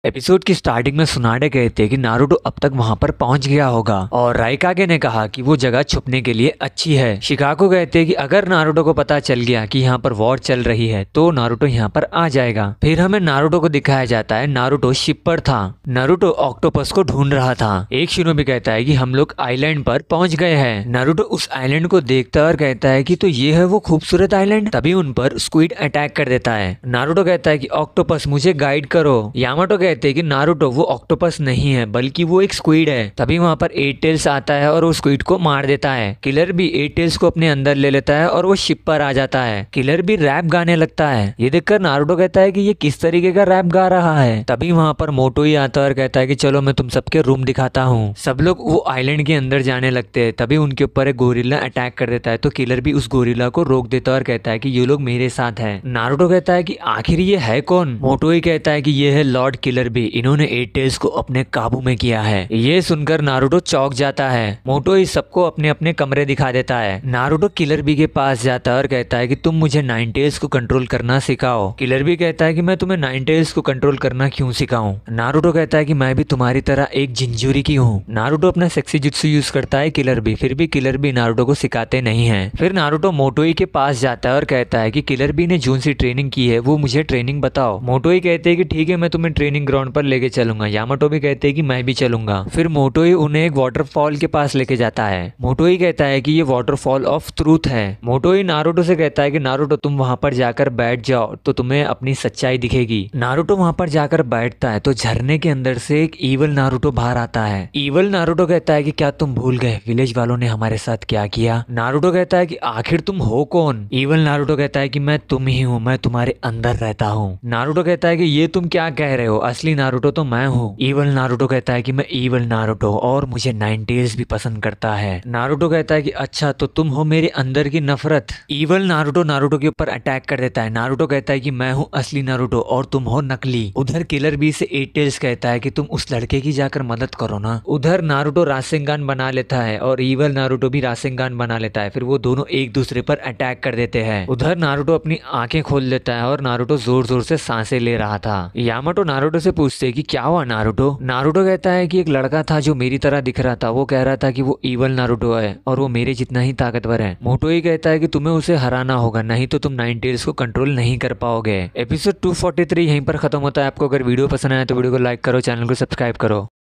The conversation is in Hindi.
एपिसोड की स्टार्टिंग में सुनाडे कहते कि नारुतो अब तक वहां पर पहुंच गया होगा और राइकागे ने कहा कि वो जगह छुपने के लिए अच्छी है। शिकाको कहते कि अगर नारुतो को पता चल गया कि यहाँ पर वॉर चल रही है तो नारुतो यहाँ पर आ जाएगा। फिर हमें नारुतो को दिखाया जाता है नारुतो शिप पर था। नारुतो ऑक्टोपस को ढूंढ रहा था। एक शिनोबी कहता है कि हम लोग आइलैंड पर पहुंच गए हैं। नारुतो उस आइलैंड को देखता और कहता है कि तो ये है वो खूबसूरत आइलैंड। तभी उन पर स्क्विड अटैक कर देता है। नारुतो कहता है कि ऑक्टोपस मुझे गाइड करो। यामाटो कहते हैं कि नारुतो वो ऑक्टोपस नहीं है बल्कि वो एक स्क्विड है। तभी वहां पर एट टेल्स आता है और वो स्क्विड को मार देता है। किलर भी एट टेल्स को अपने अंदर ले लेता है और वो शिप पर आ जाता है। किलर भी रैप गाने लगता है। ये देखकर नारुतो कहता है कि ये किस तरीके का रैप गा रहा है। तभी वहां पर मोटोई आता है और कहता है कि चलो मैं तुम सबके रूम दिखाता हूँ। सब लोग वो आइलैंड के अंदर जाने लगते हैं। तभी उनके ऊपर एक गोरिल्ला अटैक कर देता है तो किलर भी उस गोरिल्ला को रोक देता है और कहता है कि ये लोग मेरे साथ हैं। नारुतो कहता है कि आखिर ये है कौन। मोटोई कहता है कि ये है लॉर्ड किलर भी, इन्होंने एट टेल्स को अपने काबू में किया है। ये सुनकर नारुतो चौंक जाता है। मोटोई सबको अपने अपने कमरे दिखा देता है। नारुतो किलर बी के पास जाता है और कहता है कि तुम मुझे नाइन टेल्स को कंट्रोल करना सिखाओ। किलर बी कहता है कि मैं तुम्हें नाइन टेल्स को कंट्रोल करना क्यों सिखाऊं। नारुतो कहता है कि मैं भी तुम्हारी तरह एक जिंजूरी की हूँ। नारुतो अपना सेक्सी जुत्सु यूज करता है किलर बी, फिर भी किलर बी नारुतो को सिखाते नहीं है। फिर नारुतो मोटोई के पास जाता है और कहता है कि किलर बी ने जोन सी ट्रेनिंग की है वो मुझे ट्रेनिंग बताओ। मोटोई कहते हैं कि ठीक है मैं तुम्हें ट्रेनिंग ग्राउंड पर लेके चलूंगा। यामाटो भी कहते हैं कि मैं भी चलूंगा। फिर मोटोई उन्हें एक वाटरफॉल के पास लेके जाता है। मोटोई कहता है कि ये वाटरफॉल ऑफ ट्रूथ है। मोटोई नारुतो से कहता है कि नारुतो तुम वहां पर जाकर बैठ जाओ तो तुम्हें अपनी सच्चाई दिखेगी। नारुतो वहां पर जाकर बैठता है तो झरने के अंदर से एक ईवल नारुतो बाहर आता है। ईवल नारुतो कहता है कि क्या तुम भूल गए विलेज वालों ने हमारे साथ क्या किया। नारुतो कहता है कि आखिर तुम हो कौन। ईवल नारुतो कहता है कि मैं तुम ही हूँ, मैं तुम्हारे अंदर रहता हूँ। नारुतो कहता है कि ये तुम क्या कह रहे हो, असली नारुतो तो मैं हूँ। ईवल नारुतो कहता है कि मैं ईवल नारुतो और मुझे नाइन टेल्स भी पसंद करता है। नारुतो कहता है कि अच्छा तो तुम हो मेरे अंदर की नफरत। ईवल नारुतो नारुतो के ऊपर अटैक कर देता है। नारुतो कहता है कि मैं हूँ असली नारुतो और तुम हो नकली। उधर किलर बी से एट टेल्स कहता है कि तुम उस लड़के की जाकर मदद करो ना। उधर नारुतो रासेंगान बना लेता है और ईवल नारुतो भी रासेंगान बना लेता है। फिर वो दोनों एक दूसरे पर अटैक कर देते हैं। उधर नारुतो अपनी आंखें खोल लेता है और नारुतो जोर जोर से सांसें ले रहा था। यामाटो नारुतो से पूछते हैं कि क्या हुआ नारुतो। नारुतो कहता है कि एक लड़का था जो मेरी तरह दिख रहा था, वो कह रहा था कि वो ईवल नारुतो है और वो मेरे जितना ही ताकतवर है। मोटोई कहता है कि तुम्हें उसे हराना होगा नहीं तो तुम नाइन टेल्स को कंट्रोल नहीं कर पाओगे। एपिसोड 243 यहीं पर खत्म होता है। आपको अगर वीडियो पसंद आया तो वीडियो को लाइक करो, चैनल को सब्सक्राइब करो।